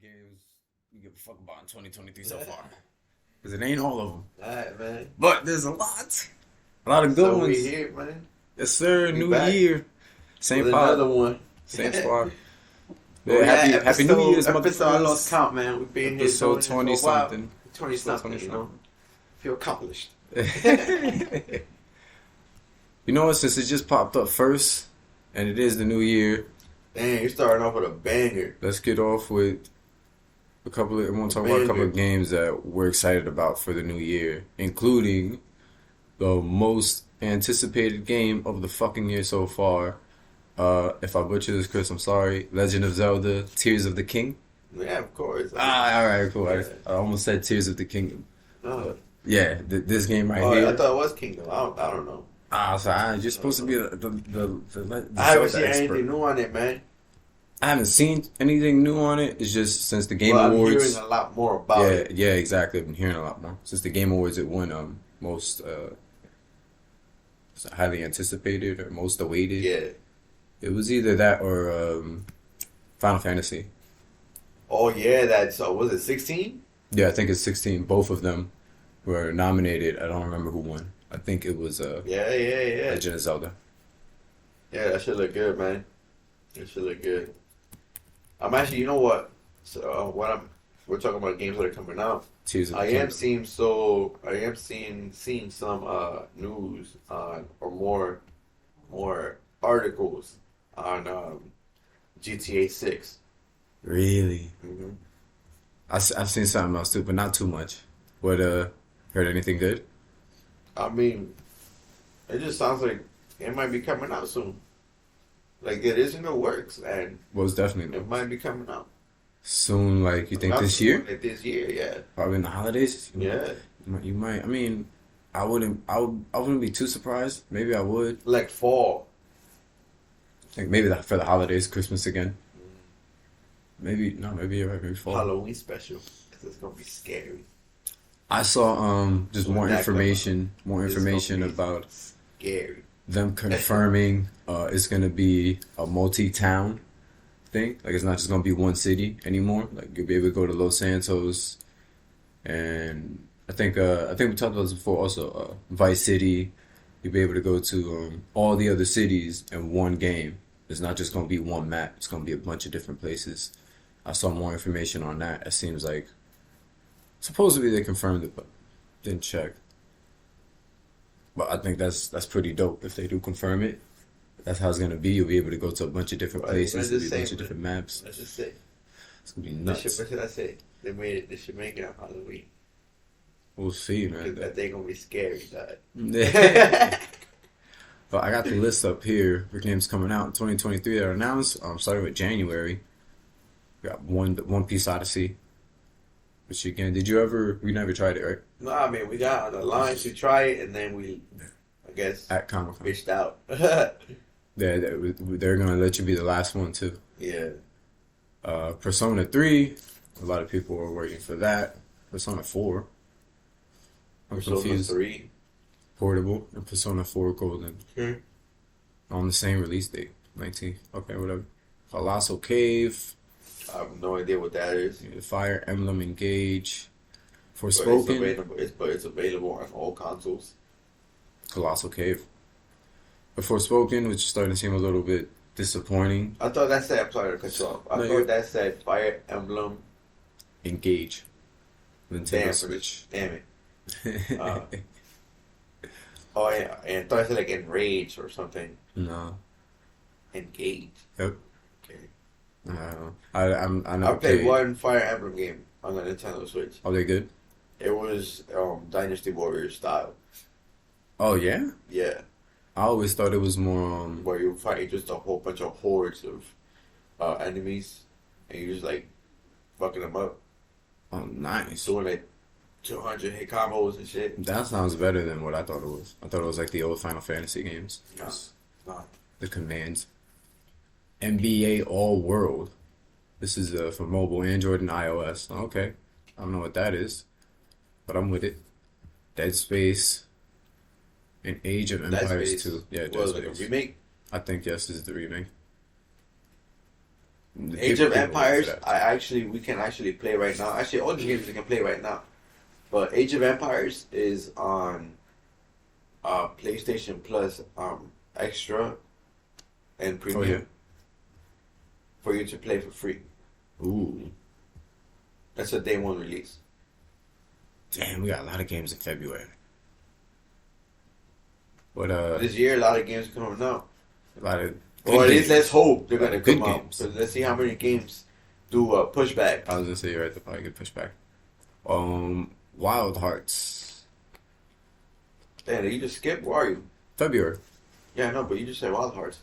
games you give a fuck about in 2023 so far? Because it ain't all of them. Alright, man. But there's a lot. A lot of good So ones. we here, man. Yes, sir. We New back year. Same with pod. another one. Same squad. Well, Yeah, happy New Year's, episode I motherfuckers. lost count, man. We've been here Episode doing 20 this for a while. something. 20 something, you know. Feel accomplished. You know what? Since it just popped up first, and it is the new year, Dang, you're starting off with a banger. let's get off with a couple of. I want to talk about a couple of games that we're excited about for the new year, including the most anticipated game of the fucking year so far. If I butcher this, Chris, I'm sorry. Legend of Zelda: Tears of the King. Yeah, of course. All right, cool. Yeah. I almost said Tears of the Kingdom. Oh, Yeah, this game right oh, here. I thought it was Kingdom. I don't know. You're supposed to be the I haven't Zelda seen expert. anything new on it, man. I haven't seen anything new on it. It's just since the Game I'm Awards. hearing a lot more about it. Yeah, exactly. I've been hearing a lot more since the Game Awards. It won most highly anticipated or most awaited. Yeah. It was either that or Final Fantasy. Oh, yeah, that's, was it 16? Yeah, I think it's 16. Both of them were nominated. I don't remember who won. I think it was Yeah. Legend of Zelda. Yeah, that should look good, man. It should look good. I'm actually, you know what? So we're talking about games that are coming out. Tears of the I Kingdom. am seeing some news on or more articles on GTA 6. Really? Mm-hmm. I've seen something else too, but not too much. What heard anything good? I mean, it just sounds like it might be coming out soon. Like it is in the works, and Well, it's definitely it might be coming out soon. Like you think Not this soon, year? Like this year, yeah, Probably in the holidays. yeah. You might. I mean, I wouldn't. I wouldn't be too surprised. Maybe I would. Like fall. Think maybe for the holidays, Christmas again. Maybe no. Maybe you're right. Maybe fall. Halloween special because it's gonna be scary. I saw just When more that information. More It's gonna information be about Scary. them confirming it's gonna be a multi-town thing. Like it's not just gonna be one city anymore. Like you'll be able to go to Los Santos, and I think we talked about this before. Also, Vice City. You'll be able to go to all the other cities in one game. It's not just gonna be one map. It's gonna be a bunch of different places. I saw more information on that. It seems like supposedly they confirmed it, but didn't check. But I think that's pretty dope if they do confirm it. That's how it's gonna be. You'll be able to go to a bunch of different Right, places. let's There'll be just a bunch say, of different maps. Let's just say. It's gonna be What nuts. should I say? They made it. They should make it on Halloween. We'll see, Because man. that thing gonna be scary, dog. But I got the list up here for games coming out in 2023 that are announced. Starting with January. We got One Piece Odyssey. Which again, we never tried it, right? No, I mean we got on the line to try it, and then we, I guess, At Comic Con. fished out. They're gonna let you be the last one too. Yeah. Persona 3. A lot of people are waiting for that. Persona 4. I'm Persona confused. 3. Portable and Persona 4 Golden Hmm. on the same release date, 19th. Okay, whatever. Colossal Cave, I have no idea what that is. Fire Emblem Engage, But it's Forspoken, available. It's available on all consoles. Colossal Cave. But Forspoken, which is starting to seem a little bit disappointing. I thought that said. I'm sorry to cut you off. I No, thought you're- that said Fire Emblem. Engage. Nintendo Damn, Switch. Damn it. Uh, Oh yeah, and I thought it said like Enrage or something. No. Engage. Yep. Okay. I know. I played one Fire Emblem game on the Nintendo Switch. Are they good? It was Dynasty Warriors style. Oh yeah. Yeah, I always thought it was more. where you fight just a whole bunch of hordes of enemies, and you just like fucking them up, Oh, nice. doing like 200 hit combos and shit. That sounds better than what I thought it was. I thought it was like the old Final Fantasy games. No, it's not. The commands. NBA All World. This is for mobile, Android, and iOS. Okay. I don't know what that is, but I'm with it. Dead Space and Age of That Empires space 2. Yeah, Dead was like a Space. remake. I think yes, this is the remake. Age of People wait for Empires, that. we can actually play right now. Actually, all the games we can play right now. But Age of Empires is on PlayStation Plus Extra and Oh yeah. Premium for you to play for free. Ooh. That's a day one release. Damn, we got a lot of games in February. But This year, a lot of games coming out. a lot of Or good at least games. let's hope they're A lot gonna of good come out. games. So let's see how many games do pushback. I was gonna say you're right. They'll probably get pushed back. Wild Hearts, Damn, you just skip? Where are you? February. Yeah, no, but you just said Wild Hearts.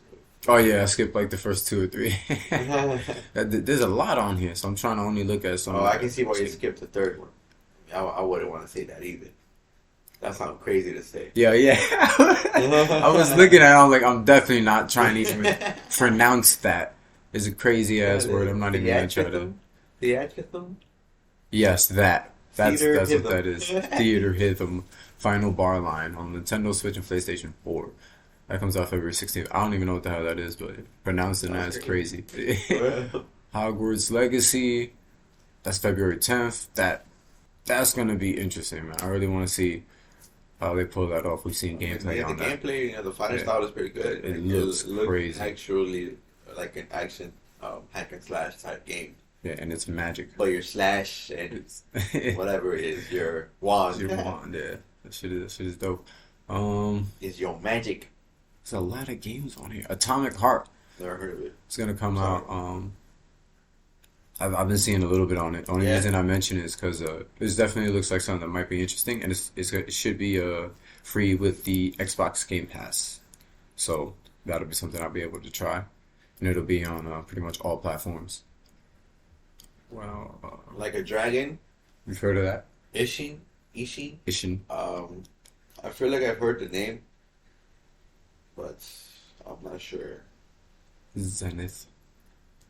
Oh yeah, I skipped like the first two or three. Oh, There's a lot on here, so I'm trying to only look at some. I can see why you skipped the third one. I wouldn't want to say that either. That sounds crazy to say. Yeah, yeah. I was looking at it, I'm like, I'm definitely not trying to even pronounce that. It's a crazy ass word. I'm not even gonna try to. Theatrhythm? Yes, that. That's Theater what Rhythm. that is. Theater Rhythm Final Bar Line on Nintendo Switch and PlayStation 4. That comes out February 16th. I don't even know what the hell that is, but pronouncing that is crazy. Hogwarts Legacy. That's February 10th. That's gonna be interesting, man. I really want to see how they pull that off. We've seen gameplay Yeah, on the that. gameplay, the fighting Yeah. style is pretty good. It Like, looks crazy. actually like an action hack and slash type game. Yeah, and it's magic. But your slash and It's whatever is your wand your wand, yeah. That shit is dope. is your magic. There's a lot of games on here. Atomic Heart. Never heard of it. It's gonna come Sorry. out. I've been seeing a little bit on it. Only Yeah. reason I mention it is because this definitely looks like something that might be interesting, and it should be free with the Xbox Game Pass. So that'll be something I'll be able to try, and it'll be on pretty much all platforms. Wow, Like a dragon, you've heard of that? Ishin. Ishin I feel like I've heard the name, but I'm not sure. Zenith,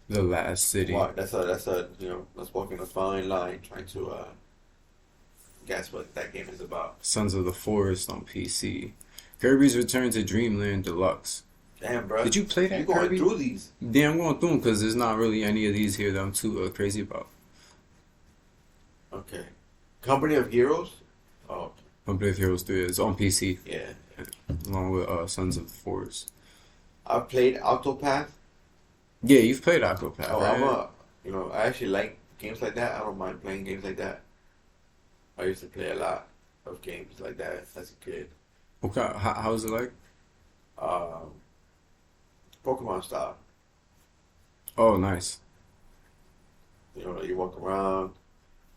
the last city. Why? That's that's walking a fine line trying to guess what that game is about. Sons of the Forest on PC. Kirby's Return to Dreamland Deluxe. Damn, bro. Did you play that, You going Kirby? through these? Yeah, I'm going through them because there's not really any of these here that I'm too crazy about. Okay. Company of Heroes? Oh, Company of Heroes 3 is on PC yeah. along with Sons of the Forest. I've played Octopath. Yeah, you've played Octopath, Oh, right? I actually like games like that. I don't mind playing games like that. I used to play a lot of games like that as a kid. Okay, how is it like? Um, Pokemon style. Oh, nice. You walk around,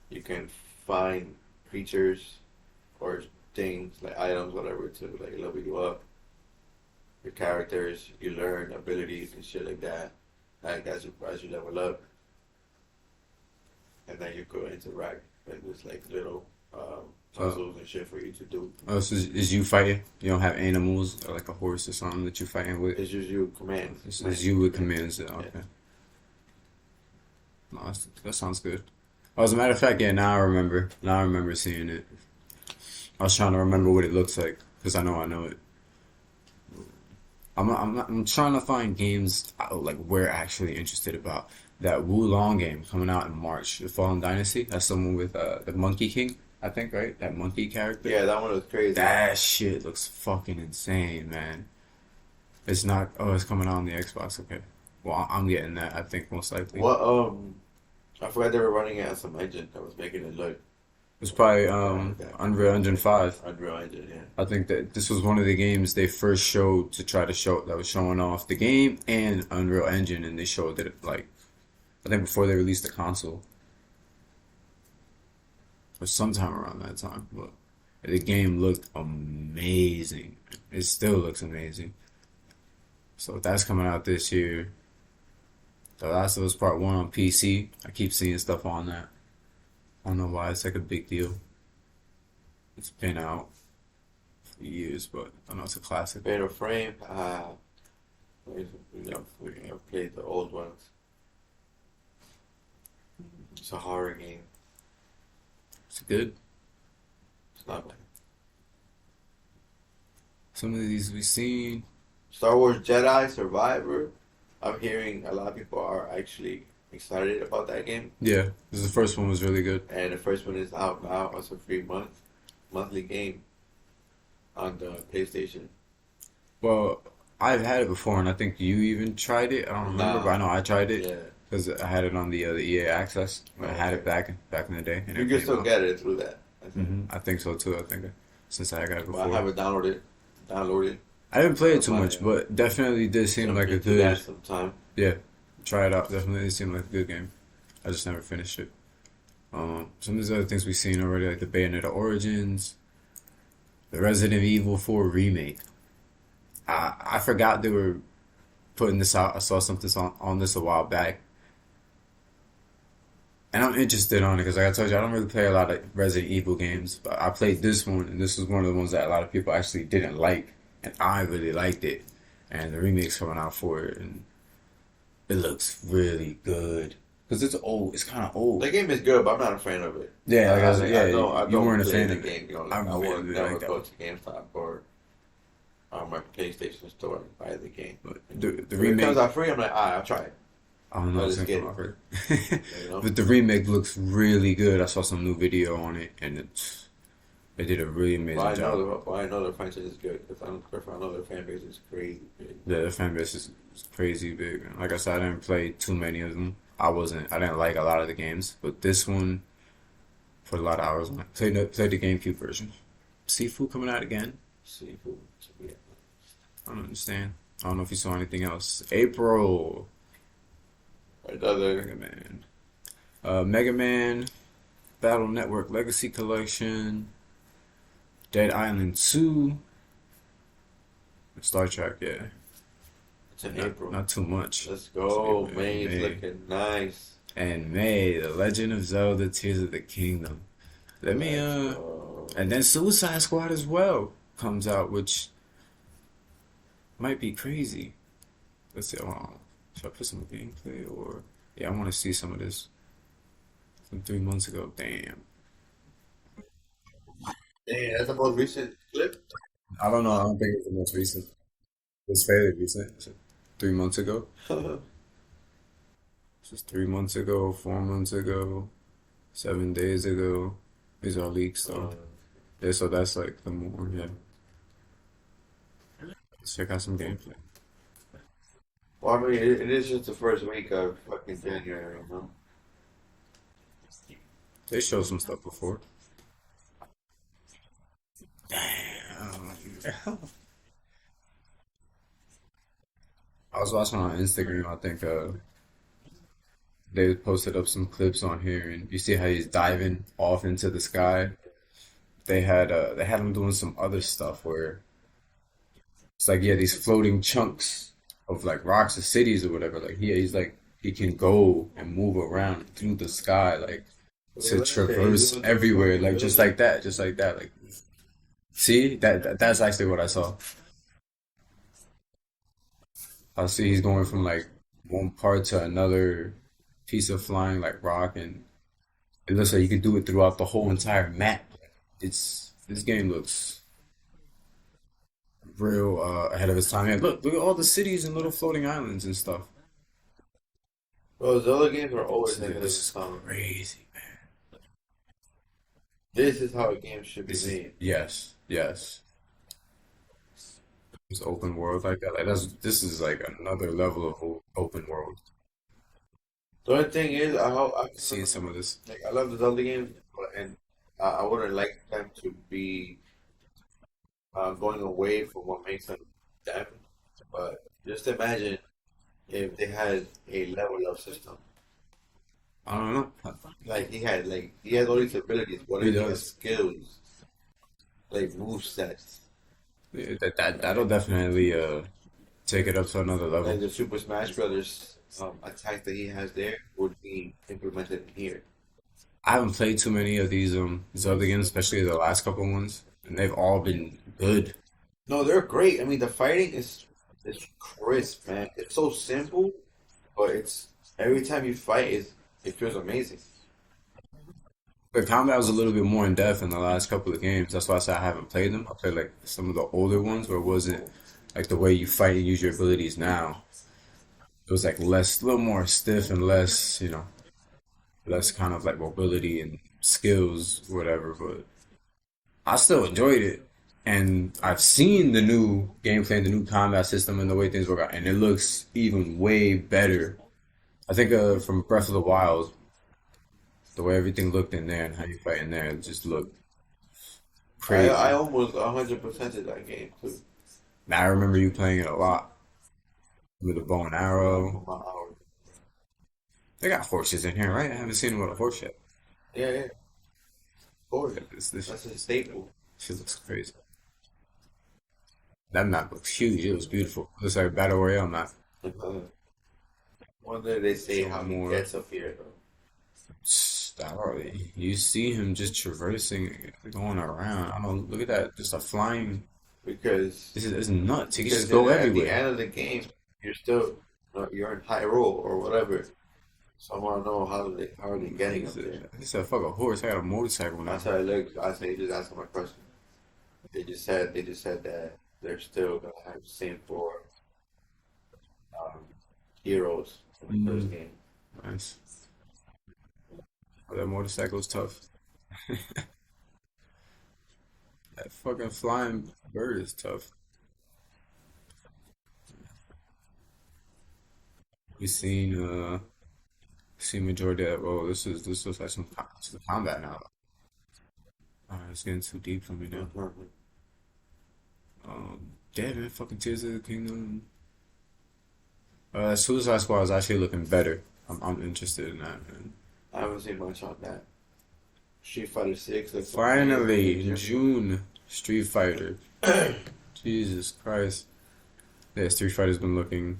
you can find creatures or things like items, whatever, to like level you up. Your characters, you learn abilities and shit like that. Like as you level up, and then you go interact and there's like little puzzles and shit for you to do. Oh, so is you fighting? You don't have animals or like a horse or something that you're fighting with? It's just you commands. It's you with commands. Okay. Yeah. No, that sounds good. Oh, as a matter of fact, yeah, now I remember. Now I remember seeing it. I was trying to remember what it looks like because I know it. I'm trying to find games like we're actually interested about. That Wulong game coming out in March, The Fallen Dynasty. That's someone with the Monkey King, I think, right? That monkey character. Yeah, that one was crazy. That shit looks fucking insane, man. It's not. Oh, it's coming out on the Xbox. Okay. Well, I'm getting that. I think most likely. What I forgot they were running it as some engine that was making it look It's probably Okay. Unreal Engine 5. Unreal Engine. Yeah. I think that this was one of the games they first showed to try to show that was showing off the game and Unreal Engine, and they showed it like I think before they released the console or sometime around that time. But the game looked amazing. It still looks amazing. So that's coming out this year. The Last of Us Part 1 on PC. I keep seeing stuff on that. I don't know why it's like a big deal. It's been out for years, but I know it's a classic. Fatal Frame. We have played the old ones. It's a horror game. It's good. It's not bad. Some of these we've seen. Star Wars Jedi Survivor. I'm hearing a lot of people are actually excited about that game, Yeah, this is the first one was really good. and the first one is out now. It's a free monthly game on the PlayStation. Well, I've had it before, and I think you even tried it. I don't remember, but Nah, I know I tried it yeah, because I had it on the EA Access. I oh, had it okay. back in the day, and You it can came still out. get it through that, I think. I think so too. I think since I got it But I before, have it downloaded. I didn't play So it I too might much, but definitely did seem jump like a into good. that sometime. Yeah, try it out. Definitely seemed like a good game. I just never finished it. Some of these other things we've seen already, like the Bayonetta Origins, the Resident Evil 4 remake. I forgot they were putting this out. I saw something on this a while back, and I'm interested on it because, like I told you, I don't really play a lot of Resident Evil games. But I played this one, and this was one of the ones that a lot of people actually didn't like, and I really liked it. And the remake's coming out for it, and it looks really good because it's old. It's kind of The old. game is good, but I'm not a fan of it. Yeah, like I was, yeah, I you don't weren't a play fan the of it. game. I Like I really, will really never like that go one. to GameStop or my PlayStation store and buy the game. But the If it comes remake, out free, I'm like, I'll try it. I don't know, I'll it's just gonna get come it. out for You it. know. But the remake looks really good. I saw some new video on it, and they did a really amazing job. I know the franchise is good because I know the fan base is crazy big. Yeah, the fan base is crazy big. Like I said, I didn't play too many of them. I didn't like a lot of the games, but this one put a lot of hours on it. Played the GameCube version. Seafood coming out again. Seafood. Yeah. I don't understand. I don't know if you saw anything else. April, Another. Mega Man, Mega Man, Battle Network Legacy Collection, Dead Island 2, Star Trek. Yeah, It's in not April. not too much. Let's It's go. April and May's May. looking nice. And May, The Legend of Zelda: Tears of the Kingdom. Let me Let's go. and then Suicide Squad as well comes out, which might be crazy. Let's see. Hold on. Should I put some gameplay or? Yeah, I want to see some of this from 3 months ago. Damn. Dang, that's the most recent clip. I don't know. I don't think it's the most recent. It's fairly recent. Is it 3 months ago? This is 3 months ago, 4 months ago, 7 days ago. These are leaks though. Uh, Yeah, so that's like the more. Yeah. Let's check out some gameplay. well, I mean, it is just the first week of fucking January, you know? They showed some stuff before. Damn. I was watching on Instagram. I think they posted up some clips on here, and you see how he's diving off into the sky. They had him doing some other stuff where it's like yeah, these floating chunks of like rocks or cities or whatever. Like he's like he can go and move around through the sky, like Okay, to let's say he's traverse doing some everywhere, fucking like building. just like that. Like see that's actually what I saw. I see he's going from like one part to another piece of flying like rock, and it looks like you can do it throughout the whole entire map. It's this game looks real ahead of its time. Yeah, look at all the cities and little floating islands and stuff. Bro, Zelda games are always ahead of This its is time. crazy, man. This is how a game should be This is made. yes. It's open world like that. Like that's this is like another level of open world. The only thing is, Seeing some of this. like, I love the Zelda games, and I wouldn't like them to be going away from what makes them them. But just imagine if they had a level up system. I don't know. Like he had all these abilities. What He if he has does. skills like move sets? Yeah, that'll definitely take it up to another Like level. the Super Smash Brothers attack that he has there would be implemented here. I haven't played too many of these Zelda games, especially the last couple ones, and they've all been good. No, they're great. I mean, the fighting is crisp, man. It's so simple, but it's every time you fight, it feels amazing. The combat was a little bit more in depth in the last couple of games. That's why I said I haven't played them. I played like some of the older ones where it wasn't like the way you fight and use your abilities now. It was like less, a little more stiff and less, less kind of like mobility and skills, whatever. But I still enjoyed it. And I've seen the new gameplay, the new combat system, and the way things work out, and it looks even way better. I think from Breath of the Wild, the way everything looked in there and how you fight in there, it just looked I crazy. almost 100% of that game too. Now I remember you playing it a lot with a bow and arrow. For my hours. They got horses in here, right? I haven't seen them with a horse yet. Yeah, yeah. Of course. This That's a staple. shit looks crazy. That map looks huge. It was beautiful. Looks like a battle royale map. Uh, Wonder they say Show how he more. gets up here though. You see him just traversing, going around. I don't know. Look at that. Just a flying. Because This is nuts. He can just because go at the everywhere. end of the game you're still you're in Hyrule or whatever. So I want to know how are they getting up there? He said, "Fuck a horse. I got a motorcycle now." That's how it looks. I say just asking my question. They just said that they're still gonna have the same four um, heroes from the first Mm, game. nice. Oh, that motorcycle's tough. That fucking flying bird is tough. We seen majority of that. Oh, this looks like some combat now. It's getting too deep for me now. Mhm. Yeah, man, fucking Tears of the Kingdom. Suicide Squad is actually looking better. I'm interested in that, man. I haven't seen much on that. Street Fighter 6 looks amazing in Finally, in June. June, Street Fighter. Jesus Christ. Yeah, Street Fighter's been looking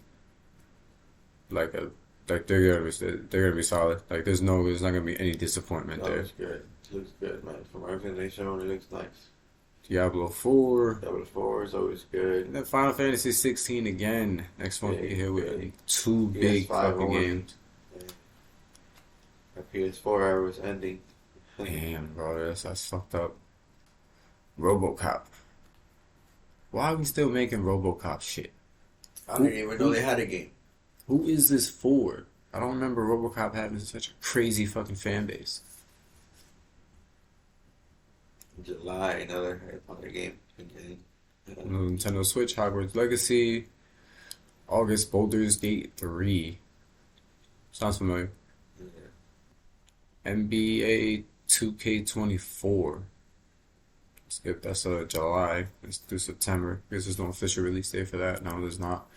like a like they're gonna be solid. Like there's not gonna be any disappointment That there. looks good. It looks good, man. From everything they shown, it looks nice. Diablo 4. Double Four is always good. And then Final Fantasy 16 again. Next month Yeah, we here with good. two big PS5 fucking only. games. Yeah. My PS4 era was ending. Damn, bro, that's fucked up. RoboCop. Why are we still making RoboCop shit? I Who didn't even know who they had a game. who is this for? I don't remember RoboCop having such a crazy fucking fan base. July, another Harry Potter game again. Nintendo Switch, Hogwarts Legacy, August Baldur's Gate 3. Sounds familiar. Yeah. NBA 2K24. Skip, that's July. It's through September. I guess there's no official release date for that. No, there's not.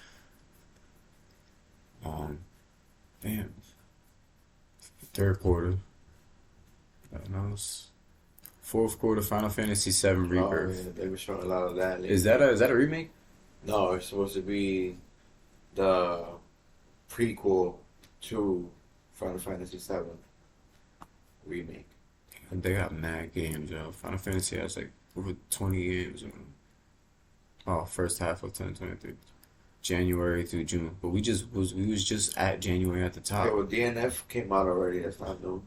Um, damn. Third quarter. Nothing else. Fourth quarter, Final Fantasy VII Oh yeah, Rebirth. they were showing a lot of that Is lately. that a remake? No, it's supposed to be the prequel to Final Fantasy VII remake. They got mad games, yo. Final Fantasy has like over 20 games. Oh, first half of 2023, January through June. But we was just at January at the Yeah, top. well, DNF came out already. That's not new.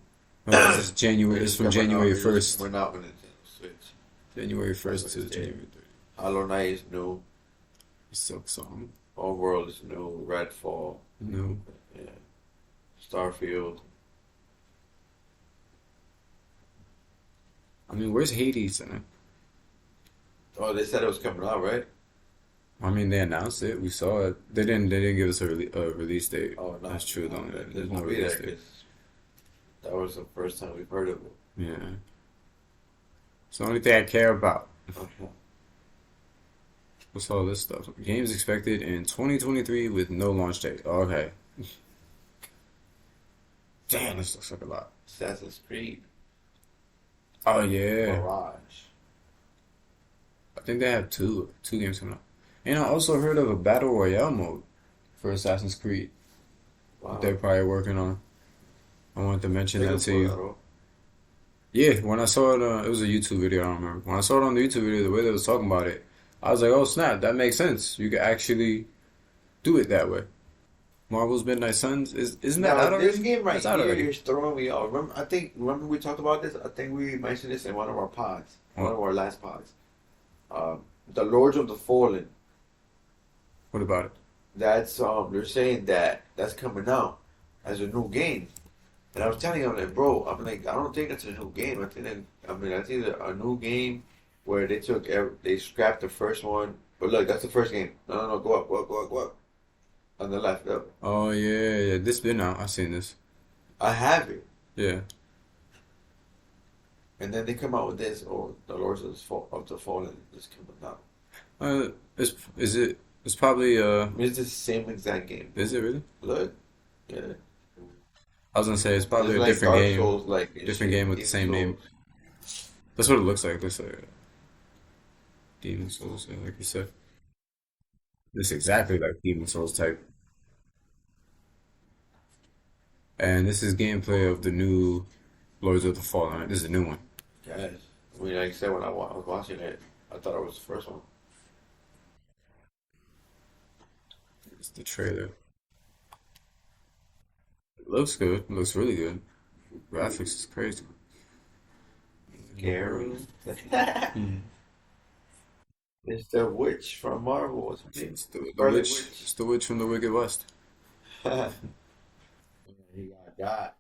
No, this is January. They're It's just from coming out. January They're just 1st. coming out with Nintendo Switch. January That's 1st what to it did. January 30th. Hollow Knight is new. Silk Song. Overworld is new. Redfall. No. Yeah. Starfield. I mean, where's Hades in it? Oh, they said it was coming out, right? I mean, they announced it. We saw it. They didn't give us a release date. Oh, no. That's true, though. No, There's it no won't be release there date. because that was the first time we've heard of it. Yeah. It's the only thing I care about. Okay. What's all this stuff? Games expected in 2023 with no launch date. Okay. Damn, this looks like a lot. Assassin's Creed. Oh yeah, Mirage. I think they have two games coming out. And I also heard of a battle royale mode for Assassin's Creed that they're Wow. probably working on. I wanted to mention They that can to pull that you. off. Yeah, when I saw it, it was a YouTube video. I don't remember. When I saw it on the YouTube video, the way they was talking about it, I was like, "Oh snap, that makes sense. You could actually do it that way." Marvel's Midnight Suns isn't that Now, out this already? game right That's out here already. is throwing me off. Remember we talked about this? I think we mentioned this in one of our pods, one What? of our last pods. The Lords of the Fallen. What about it? that's they're saying that that's coming out as a new game. And I was telling him like, bro, I'm like, I don't think it's a new game. I think that, I mean, I think it's a new game where they scrapped the first one. But look, that's the first game. No, no, no, go up, go up, go up, go up. On the left, up. Oh yeah, yeah. This been out. I've seen this. I have it. Yeah. And then they come out with this, or the Lords of the Fallen is coming out. Is it? It's probably I mean, it's the same exact game, Is bro. it really? Look, yeah. I was gonna say it's It's probably a like different Dark game. Souls, like and Different shit. game with the Demon same name. Souls. That's what it looks like. It looks like Demon Souls, yeah, like you said. It's exactly like Demon Souls type. And this is gameplay of the new Lords of the Fallen. Right? This is a new one. Guys, I mean, like I said, when I was watching it, I thought it was the first one. It's the trailer. It looks good. It looks really good. Graphics is crazy. Scary. Hmm. It's the witch from Marvel. What's her name? It's the Scarlet witch. Witch. It's the witch from the Wicked West. He got.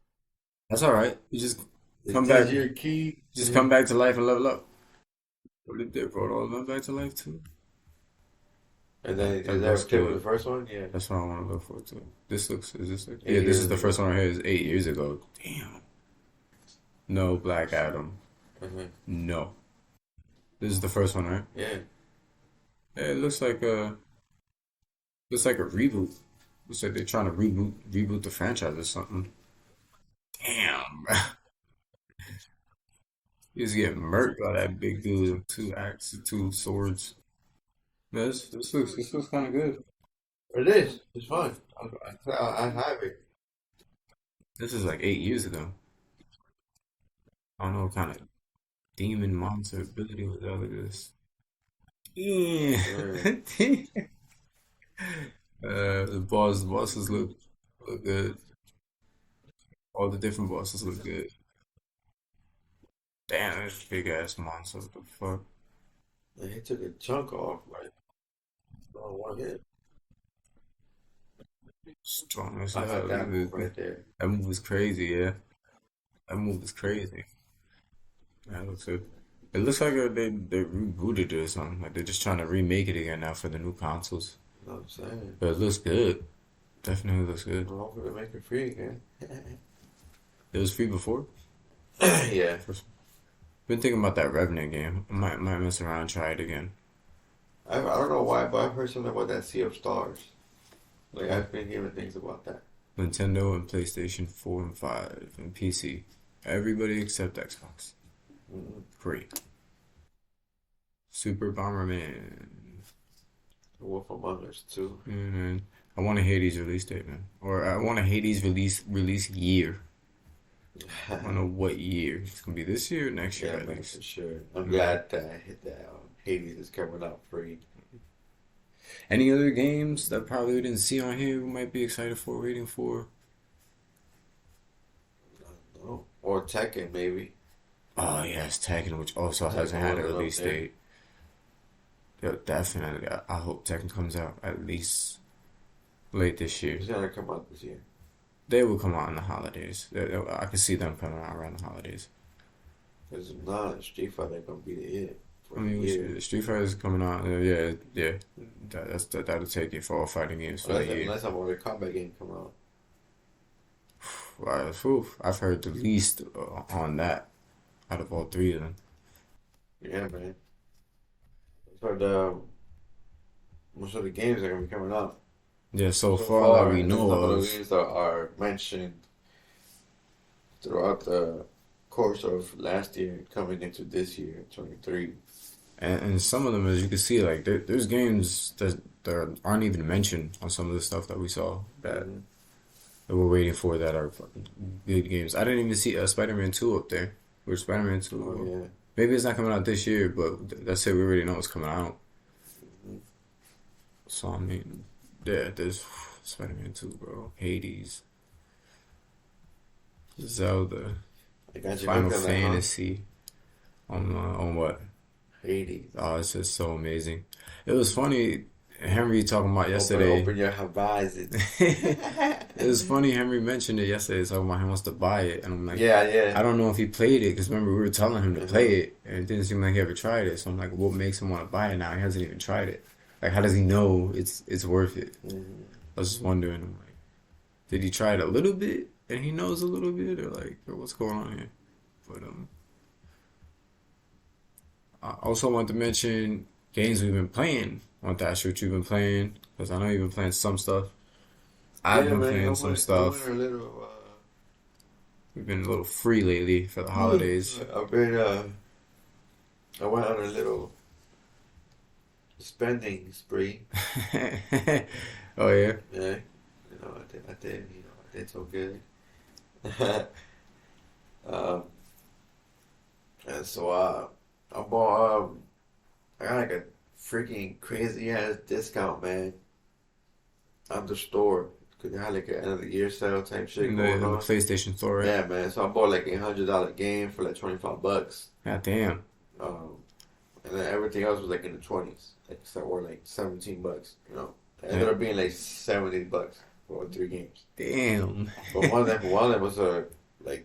That's all right. You just Is come back. this your key? Just come back to life and level up. What did they brought all of them back to life too? And then That is that looks a clip of the good. first one? Yeah. That's what I want to look forward to. This looks. Is this like? Yeah, 8 this is years the first ago. one right here. Is 8 years ago. Damn. No Black Adam. Uh-huh. No. This is the first one, right? Yeah. Yeah, it looks like a reboot. Looks like they're trying to reboot the franchise or something. Damn. You just get murked by that big dude with two axes, two swords. This looks kind of good. It is. It's fun. I have it. This is like 8 years ago. I don't know what kind of demon monster ability was out of this. Yeah. Uh, The bosses look good. All the different bosses look good. Damn, this big ass monster. What the fuck? and he took a chunk off, like, on one hit. Strong as I hell. like that move right there. That move was crazy, yeah. That move was crazy. That looks good. It looks like they rebooted it or something. Like they're just trying to remake it again now for the new consoles. You know what I'm saying? But it looks good. Definitely looks good. Well, hopefully they make it free again. It was free before. Yeah. First, been thinking about that Revenant game. I might mess around and try it again. I don't know why, but I've heard something about that Sea of Stars. Like, I've been hearing things about that. Nintendo and PlayStation 4 and 5 and PC. Everybody except Xbox. Mm-hmm. Great. Super Bomberman. Wolf Among Us too. Yeah, man. I want a Hades release date, man. Or I want a Hades release year. I don't know what year. It's gonna be this year or next year Yeah, at man, least. for sure. I'm Yeah. glad that I hit that. Hades is coming out free. Any other games that probably we didn't see on here we might be excited for, waiting for? No. Or Tekken, maybe. Oh yes, Tekken, which also hasn't Tekken had a was up release there. date. Yeah, definitely. I hope Tekken comes out at least late this year. It's gonna come out this year. They will come out in the holidays. I can see them coming out around the holidays. Because if not, Street Fighter gonna be the hit I for the mean, year. Street Fighter is coming out. Yeah, yeah. That'll take it for all fighting games for the year. Unless a Mortal Kombat game come out. Wow, whew, I've heard the least on that out of all three of them. Yeah, man. For the most of the games that are gonna be coming out Yeah, so so far that far, we and there's know none of the of, games that are mentioned throughout the course of last year coming into this year, 23. and some of them, as you can see, like there's games that aren't even mentioned on some of the stuff that we saw Mm-hmm. that we're waiting for that are fucking good games. I didn't even see Spider-Man 2 up there. Where's Spider-Man Oh 2? yeah. Maybe it's not coming out this year, but that's it. We already know it's coming out. Mhm. So I mean, yeah, there's Spider-Man 2, bro. Hades, Zelda, I got you Final hooked on that, huh? Fantasy. On what? Hades. Oh, it's just so amazing. It was funny. Henry talking about yesterday. Open your horizons. It was funny. Henry mentioned it yesterday, talking about he wants to buy it, and I'm like, Yeah, yeah. I don't know if he played it because remember we were telling him to Uh-huh. play it, and it didn't seem like he ever tried it. So I'm like, what makes him want to buy it now? He hasn't even tried it. Like, how does he know it's worth it? Mhm. I was just wondering. I'm like, did he try it a little bit and he knows a little bit, or like, or what's going on here? But I also want to mention games we've been playing. I want to ask you what you've been playing because I know you've been playing some stuff. I've Yeah, been man. playing some I went stuff. a little. We've been a little free lately for the holidays. I've been. I went on a little spending spree. Oh yeah, Yeah, I did. I did. I did so good. um, and so I bought. I got like a freaking crazy ass discount, man, on the store because they had like an end of the year sale type shit in going the on. PlayStation Store, right? Yeah, man. So I bought like $100 game for like 25 bucks. God damn, Um, and then everything else was like in the 20s, or like 17 bucks. It ended yeah. up being like 70 bucks for 3 games. Damn, But one of them was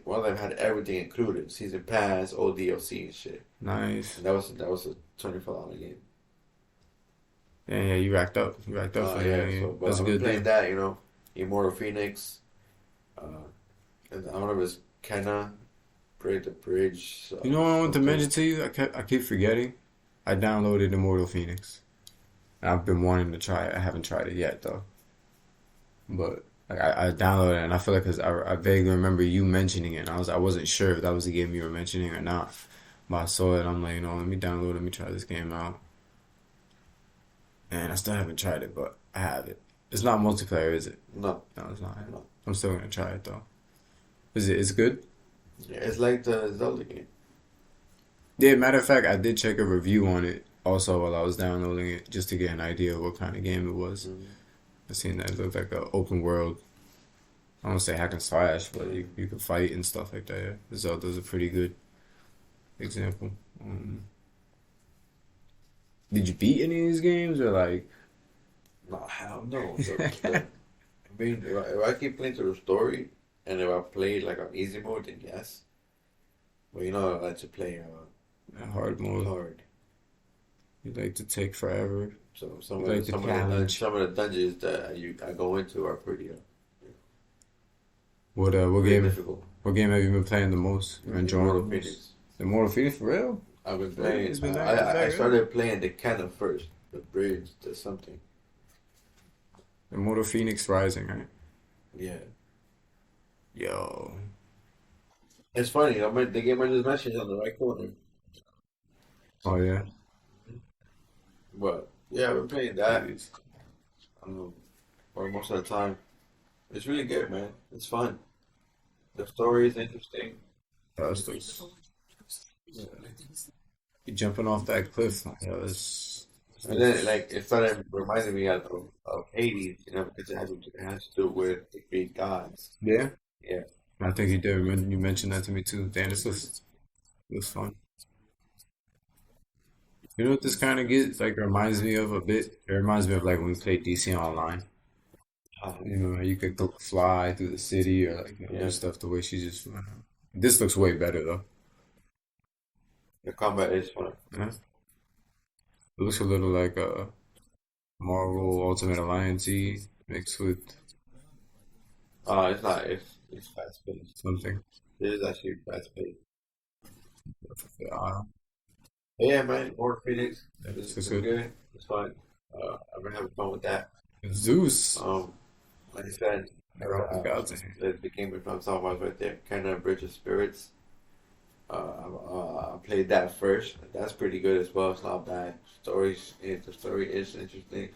one of them had everything included, season pass, old DLC and shit. nice. And that was a $25 game. Yeah, yeah, you racked up. You racked up for that. Yeah. Yeah. So, but That's a I've been good playing deal. that. Immortal Phoenix. Uh, and I don't know if it's Kenna, Break the Bridge, You know what I want to something. mention to you? I keep forgetting. I downloaded Immortal Phoenix. I've been wanting to try it. I haven't tried it yet though. But like I downloaded it and I feel like 'cause I vaguely remember you mentioning it. And I wasn't sure if that was the game you were mentioning or not. But I saw it. I'm like, let me download. Let me try this game out. And I still haven't tried it, but I have it. It's not multiplayer, is it? No, No, it's not. no. I'm still gonna try it though. Is it? It's good. Yeah, it's like the Zelda game. Yeah, matter of fact, I did check a review on it also while I was downloading it just to get an idea of what kind of game it was. Mhm. I seen that it looked like an open world. I don't say hack and slash, but Yeah. you can fight and stuff like that. Yeah. Zelda's a pretty good example. Did you beat any of these games or like? No, hell no. I mean, if I keep playing through the story, and if I play like on easy mode, then yes. But I like to play Hard mode? hard. You like to take forever. So You like the challenge. some of the dungeons that I go into are What pretty game? difficult. What game have you been playing the most? Or enjoying the Immortal most? Phoenix. Immortal Phoenix for real? I've been Really? playing. It's been that I good? started playing the canon first, the bridge, the something. Immortal Phoenix Rising, right? Yeah, Yo. it's funny. The game I just mentioned is on the right corner. Oh yeah. But yeah, I've been playing It that is. um, for most of the time. It's really good, man. It's fun. The story is interesting. That's looks. You jumping off that cliff. Yeah, And then like it started reminding me of Hades, because it has to do with the Greek gods. yeah. Yeah. I think you did. You mentioned that to me too. Damn, this looks fun. You know what this kind of gets like reminds me of a bit. It reminds me of like when we played DC Online. Um, How you could go fly through the city or like do yeah. stuff the way she just. This looks way better though. The combat is fun. Yeah. It looks a little like Marvel Ultimate Alliance mixed with It's not. It's fast paced. something. It is actually fast paced. Uh, Yeah, man. Or Phoenix. it's It's just been good. good. It's fun. I've been having fun with that. Zeus. Um, like I said, They're all the gods in here. the game we found talking about right there, kind of Bridge of Spirits. I played that first. That's pretty good as well. It's not bad. The story is interesting.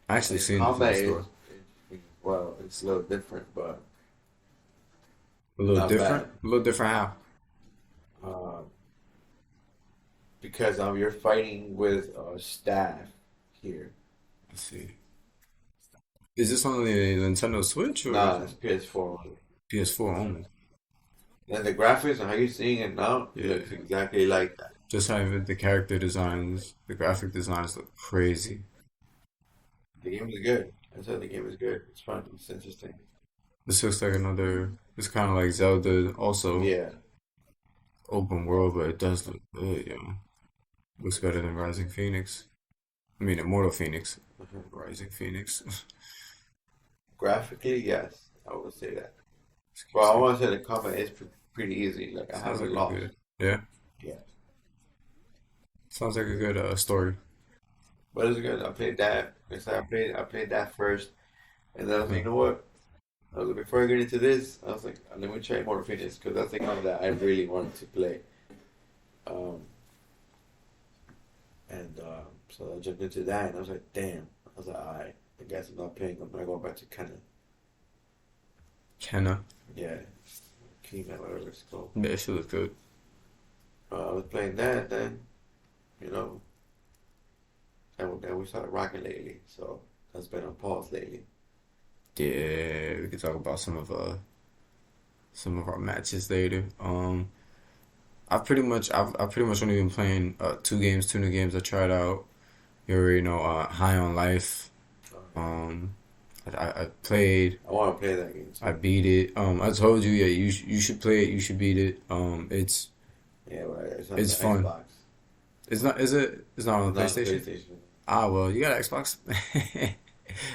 I actually And seen it from combat the is, store. well, it's a little different, but A it's little not different. bad. A little different how? Uh, because you're fighting with a staff here. Let's see. Is this on the Nintendo Switch or is Nah, it it's PS4 only. PS4 only? And the graphics and how you're seeing it now, it Yeah. looks exactly like that. Just having the character designs, the graphic designs look crazy. The game is good. I said the game is good. It's fun. It's interesting. This looks like another. It's kind of like Zelda, also Yeah. open world, but it does look good. Looks better than Rising Phoenix. I mean, Immortal Phoenix. Mhm. Rising Phoenix. Graphically, yes, I would say that. Just keep Well, I saying. want to say the combat is pretty easy. Like I Sounds haven't like a lost. good. Yeah. Yeah, Sounds like a good story. but it's good. I played that. I played that first, and then I was like, Hmm. you know what? I was like, before I get into this, I was like, let me try more Phoenix because that's the game that I really wanted to play. Um, and so I jumped into that, and I was like, damn. I was like, all right, I guess I'm not playing. I'm not going back to Canada. Kenna. Yeah, Kina, whatever it's called. Yeah, she looks good. I was playing that, then you know, and we started rocking lately. So that's been on pause lately. Yeah, we could talk about some of our matches later. I've pretty much only been playing two new games I tried out. You already know High on Life. Um, I played. I want to play that game I too. beat it. I told you, yeah, you should play it. You should beat it. Yeah, but it's on the It's fun. Xbox. It's not. Is it? It's not on It's the not on the PlayStation. PlayStation. Ah, well, you got an Xbox, and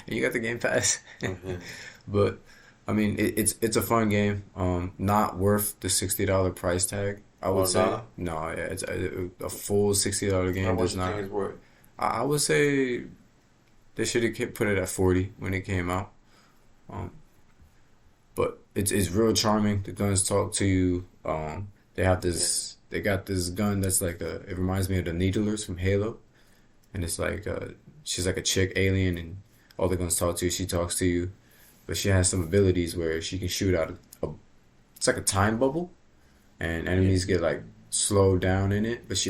you got the Game Pass. Mhm. But I mean, it's a fun game. Not worth the $60 price tag. I Oh would say no! no. Yeah, it's a full $60 How game much does you think not. it's worth? I would say they should have put it at 40 when it came out. Um, but it's real charming. The guns talk to you. They have Yeah, this. They got this gun that's like a. It reminds me of the Needlers from Halo, and it's like she's like a chick alien, and all the guns talk to you. She talks to you, but she has some abilities where she can shoot out it's like a time bubble, and yeah, enemies get like slowed down in it. But she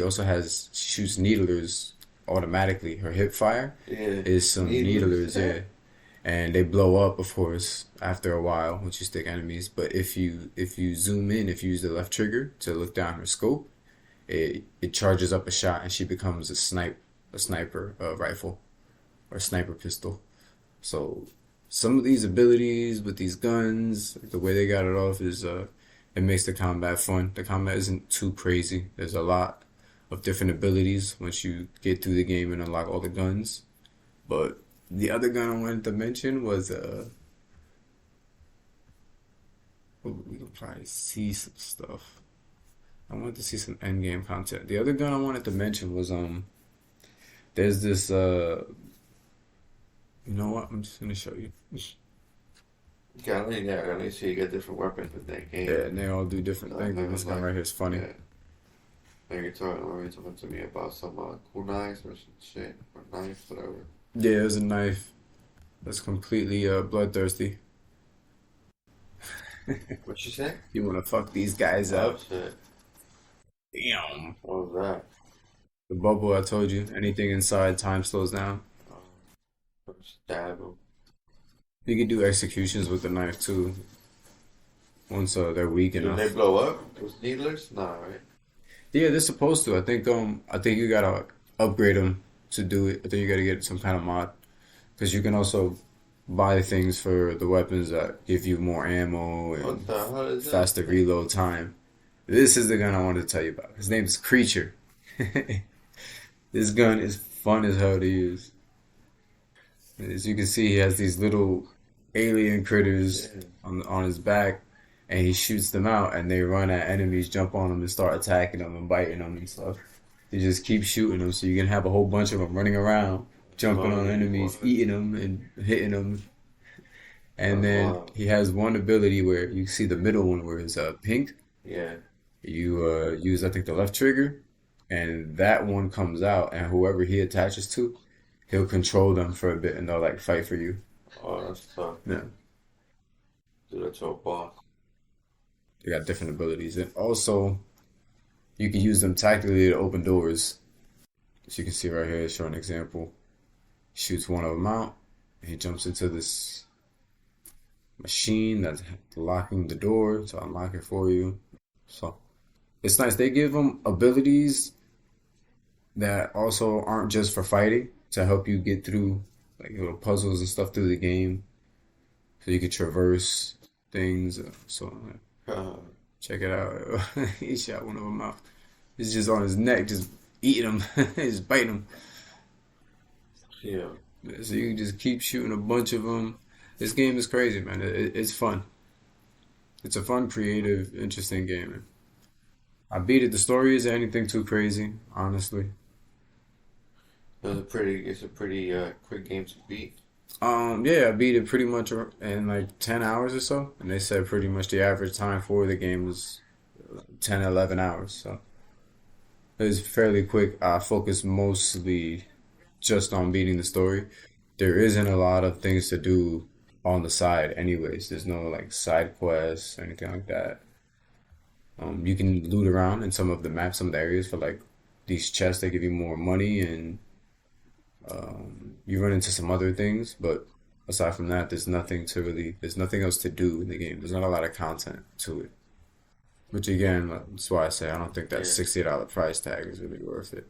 shoots needlers automatically. Her hip fire yeah. is some Needlers. needlers, yeah, and they blow up, of course, after a while once you stick enemies. But if you zoom in, if you use the left trigger to look down her scope, it charges up a shot, and she becomes a sniper rifle or sniper pistol. So some of these abilities with these guns, the way they got it off is it makes the combat fun. The combat isn't too crazy. There's a lot of different abilities once you get through the game and unlock all the guns. But the other gun I wanted to mention was we can probably see some stuff. I wanted to see some end game content. The other gun I wanted to mention was there's this you know what? I'm just gonna show you. Yeah, at least you get different weapons in that Yeah, game. and they all do different So I things. And never this gun like, right here is funny. yeah. Like you're talking to me about some cool knives or some shit or knives, whatever. Yeah, there's a knife that's completely bloodthirsty. What you say? You want to fuck these guys Oh up? shit! Damn. What was that? The bubble I told you. Anything inside, time slows down. Stab him. You can do executions with the knife too. Once they're weak Do they enough. blow up? Those needlers? Nah, right? Yeah, they're supposed to. I think you gotta upgrade them to do it. I think you gotta get some kind of mod because you can also buy things for the weapons that give you more ammo What and the hell is that? faster reload time. This is the gun I wanted to tell you about. His name is Creature. This gun is fun as hell to use. As you can see, he has these little alien critters Yeah. on his back, and he shoots them out, and they run at enemies, jump on them, and start attacking them and biting them and stuff. You just keep shooting them, so you can have a whole bunch of them running around, As jumping long on as you enemies, want it. eating them, and hitting them. And That's then wild. he has one ability where you see the middle one where it's pink. Yeah. You use I think the left trigger, and that one comes out, and whoever he attaches to, he'll control them for a bit, and they'll like fight for you. Oh, that's tough. Yeah, Do that to a boss. they got different abilities, and also you can use them tactically to open doors. As you can see right here, showing an example. Shoots one of them out, and he jumps into this machine that's locking the door to unlock it for you. So it's nice. They give them abilities that also aren't just for fighting to help you get through like little puzzles and stuff through the game, so you could traverse things. So Uh, check it out. He shot one of them out. He's just on his neck, just eating him, just biting him. yeah. So you can just keep shooting a bunch of them. This game is crazy, man. It's fun. It's a fun, creative, interesting game. I beat it. The story isn't anything too crazy, honestly. It's a pretty quick game to beat. Yeah, I beat it pretty much in like 10 hours or so. And they said pretty much the average time for the game was 10, 11 hours. So it was fairly quick. I focused mostly just on beating the story. There isn't a lot of things to do on the side, anyways. There's no like side quests or anything like that. You can loot around in some of the maps, some of the areas for like these chests. They give you more money, and you run into some other things. But aside from that, there's nothing else to do in the game. There's not a lot of content to it. Which again, that's why I say I don't think that Yeah. $60 price tag is really worth it.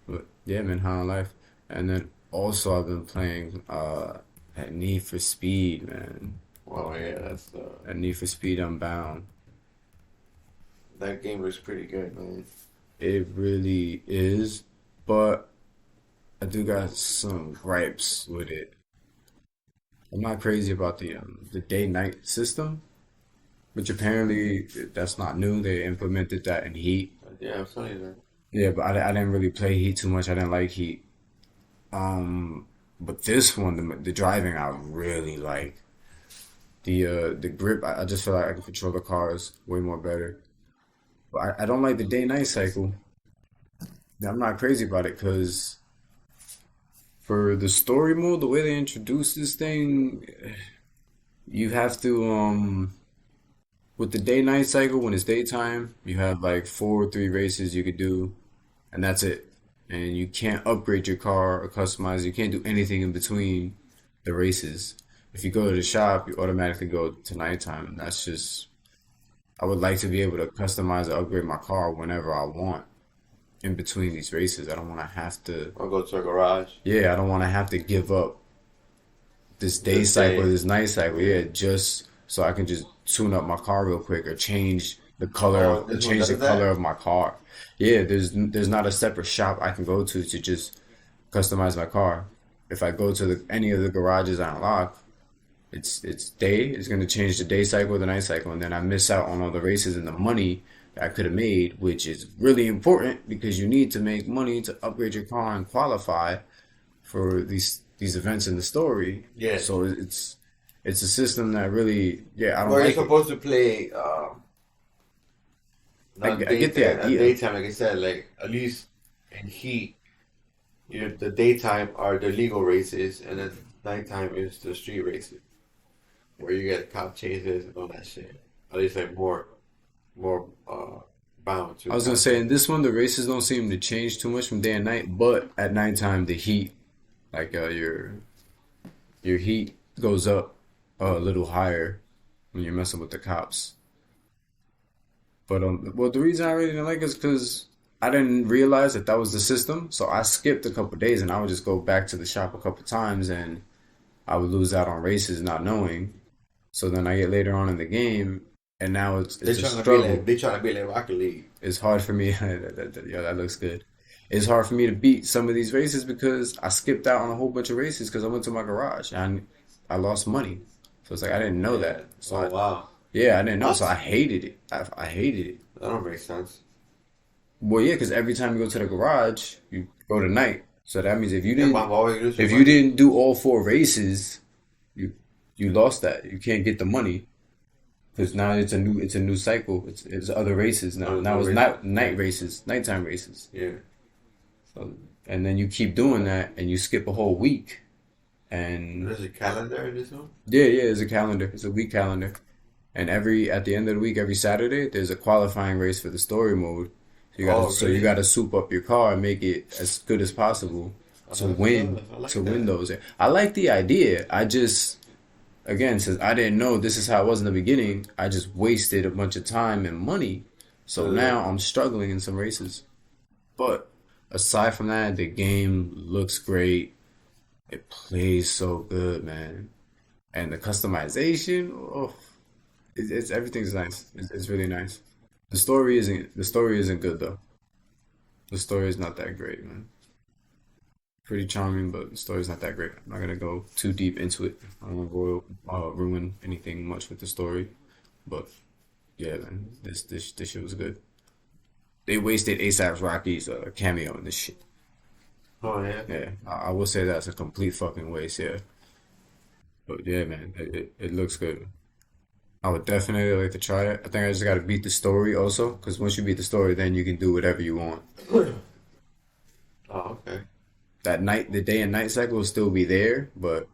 But yeah, man, High on Life. And then also I've been playing at Need for Speed, man. Well, yeah, that's At Need for Speed Unbound. that game looks pretty good, man. It really is, but I do got some gripes with it. I'm not crazy about the day night system, which apparently that's not new. They implemented that in Heat. Yeah, I'm telling you that. Yeah, but I didn't really play Heat too much. I didn't like Heat. But this one, the driving, I really like. The grip, I just feel like I can control the cars way more better. But I don't like the day night cycle. I'm not crazy about it because for the story mode, the way they introduce this thing, you have to with the day night cycle when it's daytime, you have like 4 or 3 races you could do, and that's it. And you can't upgrade your car or customize. You can't do anything in between the races. If you go to the shop, you automatically go to nighttime. And that's just I would like to be able to customize or upgrade my car whenever I want in between these races. I don't want to have to. I'll go to a garage. Yeah, I don't want to have to give up this day This cycle, day. this night cycle. Yeah. Yeah, just so I can just tune up my car real quick or Oh, this one change the does color that? of my car. Yeah, there's not a separate shop I can go to just customize my car. If I go to any of the garages I unlock, it's day. It's gonna change the day cycle, the night cycle, and then I miss out on all the races and the money that I could have made, which is really important because you need to make money to upgrade your car and qualify for these events in the story. Yeah. So it's a system that really, yeah, I don't Well, you're like it. supposed to play not I get the daytime, at idea. daytime, like I said, like at least in Heat, the daytime are the legal races, and then nighttime is the street races, where you get cop chases and all that shit. At least like more bound to I was gonna cop say in chases. this one the races don't seem to change too much from day and night, but at nighttime the heat, like your heat goes up a little higher when you're messing with the cops. But well, the reason I really didn't like it is because I didn't realize that that was the system. So I skipped a couple days, and I would just go back to the shop a couple times, and I would lose out on races not knowing. So then I get later on in the game, and now They're it's a trying to be like struggle. they trying to be like Rocket League. It's hard for me. Yeah, that looks good. It's hard for me to beat some of these races because I skipped out on a whole bunch of races because I went to my garage and I lost money. So it's like I didn't know Yeah. that. So Oh wow. yeah, I didn't know. So I What? hated it. I hated it. That don't make sense. Well, yeah, because every time you go to the garage, you go to night. So that means Yeah, but I'm always losing if you money. didn't do all 4 races, you you lost that. You can't get the money because now it's a new cycle. It's other races now. Oh, there's Now no it's races. not night races, nighttime races. Yeah. So and then you keep doing that, and you skip a whole week. And There's a calendar in this one. yeah, it's a calendar. It's a week calendar. And every at the end of the week, every Saturday, there's a qualifying race for the story mode. Oh, So you really? gotta soup up your car and make it as good as possible I to like win that. those. I like the idea. I just again, since I didn't know this is how it was in the beginning, I just wasted a bunch of time and money. So Uh, now I'm struggling in some races. But aside from that, the game looks great. It plays so good, man. And the customization, oh, it's everything's nice. It's really nice. The story isn't good though. The story is not that great, man. Pretty charming, but the story's not that great. I'm not gonna go too deep into it. I don't want to ruin anything much with the story. But yeah, man, this shit was good. They wasted ASAP Rocky's cameo in this shit. Oh yeah. Yeah, I will say that's a complete fucking waste. Yeah, but yeah, man, it looks good. I would definitely like to try it. I think I just got to beat the story also, because once you beat the story, then you can do whatever you want. Oh okay. That night, the day and night cycle will still be there, but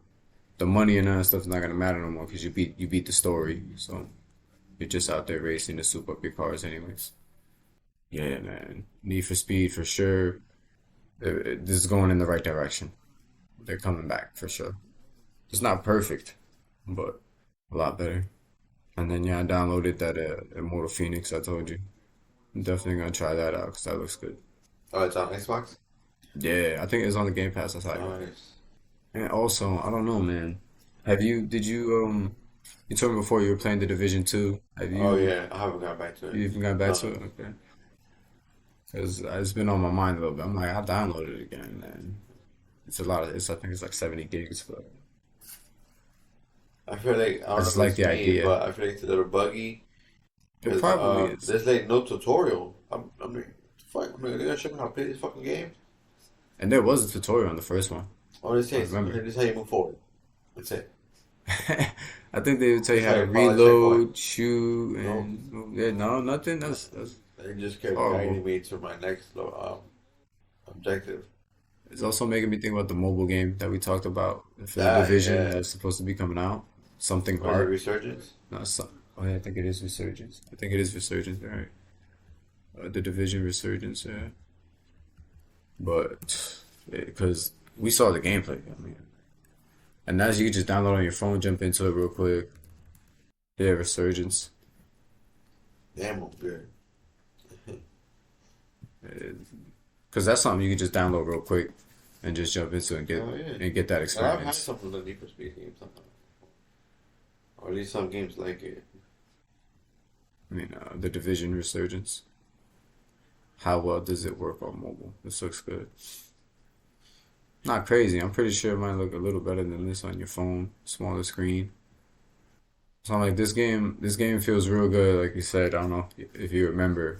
the money and that stuff is not gonna matter no more because you beat the story. So you're just out there racing to soup up your cars, anyways. Yeah, man. Need for Speed for sure. This is going in the right direction. They're coming back for sure. It's not perfect, but a lot better. And then yeah, I downloaded that Immortal Phoenix I told you. I'm definitely gonna try that out because that looks good. Oh, it's on Xbox. Yeah, I think it's on the Game Pass. That's how I got it. Nice. And also, I don't know, man. Did you told me before you were playing the Division 2. Have Oh you yeah, I haven't got back to it. you even got back to No. it? Okay. Because it's been on my mind a little bit. I'm like, I downloaded it again, and it's a lot of, I think it's like 70 gigs, but I feel like I I don't just know if like it's the me, idea. but I feel like it's a little buggy It because probably is. there's like no tutorial. I'm like, fuck, I'm like, they're gonna show me how to play this fucking game. And there was a tutorial on the first one. Oh, this I is remember. this is how you move forward. That's it. I think they would tell you It's how like to a college checkpoint. reload, shoot, No, and yeah, no, nothing. That's they just kept horrible. guiding me to my next objective. It's also making me think about the mobile game that we talked about for the That Division yeah. that's supposed to be coming out. Something Was it Heart. Resurgence? Not some. Oh yeah, I think it is Resurgence. I think it is Resurgence. All right. The Division Resurgence. Yeah. But because we saw the gameplay. I mean, and now you can just download on your phone, jump into it real quick. Yeah, Resurgence. Damn, I'm good. Because that's something you can just download real quick and just jump into Oh yeah. and get that And I've had experience. some of the Need for Speed games, or at least some games like it. I mean, the Division Resurgence. How well does it work on mobile? This looks good. Not crazy. I'm pretty sure it might look a little better than this on your phone, smaller screen. So I'm like, this game feels real good. Like you said, I don't know if you remember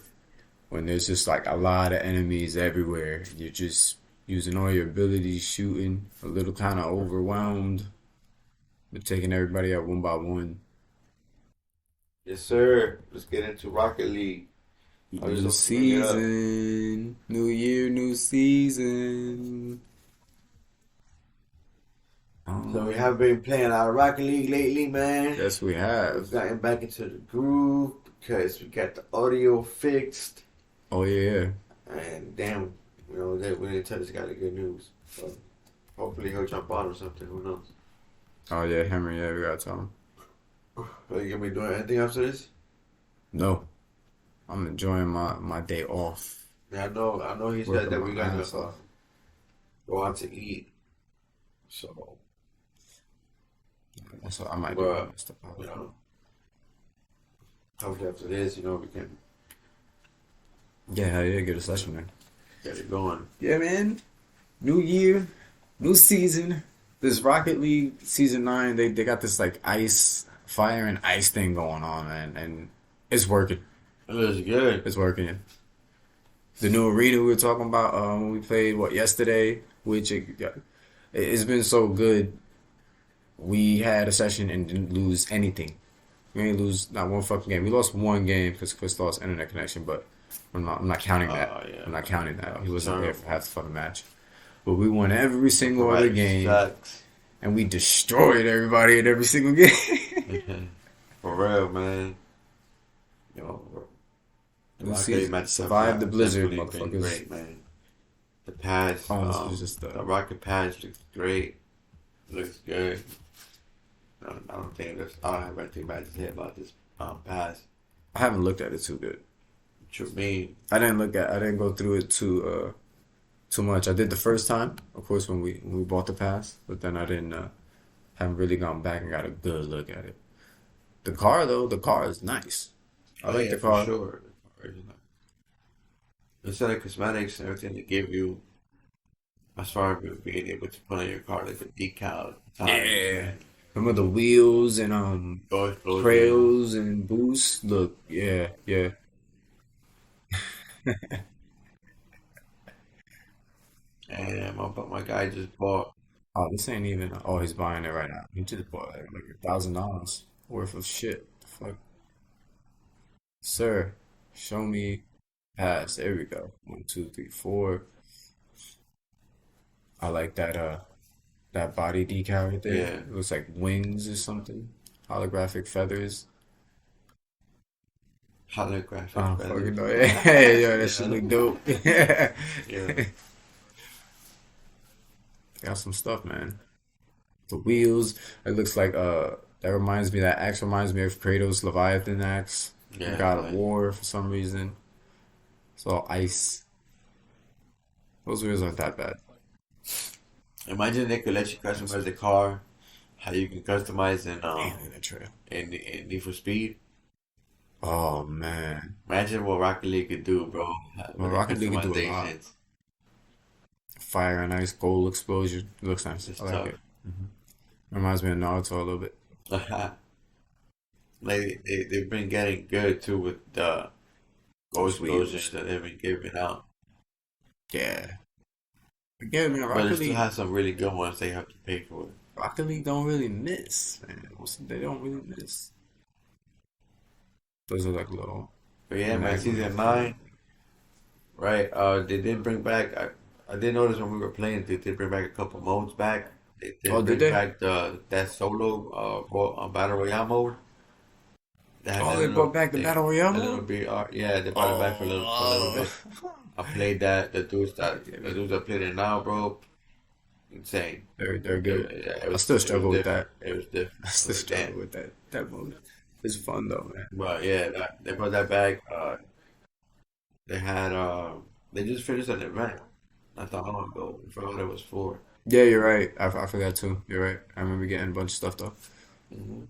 when there's just like a lot of enemies everywhere. You're just using all your abilities, shooting, a little kind of overwhelmed, but taking everybody out one by one. Yes, sir. Let's get into Rocket League. I just New want to bring it up. season, new year, new season. So we have been playing our Rocket League lately, man. Yes, we have. We've gotten back into the groove because we got the audio fixed. Oh yeah, And damn, we didn't tell this guy the good news. So hopefully he'll jump on or something. Who knows? oh yeah, Henry. Yeah, we gotta tell him. Are you gonna be doing anything after this? No, I'm enjoying my day off, Yeah, I know. He said working that my we're gonna ass off. go out to eat. So, That's what I might do. but Stuff. you know, hopefully after this, we can Yeah, hell yeah, get a session there. get it going. Yeah, man. New year, new season. This Rocket League season 9, they got this like ice, fire and ice thing going on, man, and it's working. It looks good. It's working. The new arena we were talking about when we played yesterday, which it's been so good. We had a session and didn't lose anything. We didn't lose not one fucking game. We lost one game because Chris lost internet connection, but I'm not counting that. Oh yeah, I'm not counting that. He wasn't there terrible. for half the fucking match. But we won every single other Right, game, sucks. and we destroyed everybody in every single game. For real, man. Yo, the New Rocket League season, matches survive the have blizzard, definitely been motherfuckers. great, man. The pass, Oh, this is just the Rocket pass looks great. Looks good. I don't have anything bad to say about this pass. I haven't looked at it too good. To me, I didn't go through it too much. I did the first time, of course, when we bought the pass, but then I didn't haven't really gone back and got a good look at it. The car though, the car is nice. I Oh like yeah, the for car. sure. Instead of cosmetics and everything, they give you as far as being able to put on your car, like the decal, tires, Yeah. man, Remember the wheels and door explosions. trails and boost? Look, yeah, yeah. And my guy just bought. Oh, this ain't even. Oh, he's buying it right now. He just bought like $1,000 worth of shit. Fuck, sir. Show me pass. There we go. One, two, three, four. I like that body decal right there. Yeah, It looks like wings or something. Holographic feathers. I holographic don't fucking feathers. know. Yeah, yeah, that shit Yeah, look dope. Yeah. yeah. Got some stuff, man. The wheels. It looks like that reminds me that axe reminds me of Kratos' Leviathan axe from Yeah, God of like War for some reason. It's all ice. Those wheels aren't that bad. imagine they could let you customize the car, how you can customize Damn, look at that trail. in Need for Speed. Oh man. Imagine what Rocket League could do, bro, Well, with the Rocket League can do a lot. customizations. Fire and ice, gold explosion. It looks nice. It's I like tough. it. Reminds me of Naruto a little bit. Like they've been getting good too with the gold Those explosions wheels. that they've been giving out, Yeah. Again, man, but it still has some really good ones they have to pay for. Rocket League don't really miss, man. They don't really miss. Those are like little But yeah, man, magma season thing. 9, right? They did bring back. I did notice when we were playing, they did bring back a couple modes back. They Oh, did did bring they? back the that solo battle royale mode. They had Oh, that they little brought back the thing, Battle Royale a little mode? bit. Yeah, they brought it back for a little Oh, bit. I played that. damn The it. dudes that played it now, bro, insane. They're good. Yeah, I still it was struggle with different. that. It was different. I I still was like, damn. struggle with that mode. It's fun though, man. But yeah, they brought that back. They had they just finished an event not that long ago. I forgot what it was for. Yeah, you're right. I forgot too. You're right. I remember getting a bunch of stuff though. Hmm.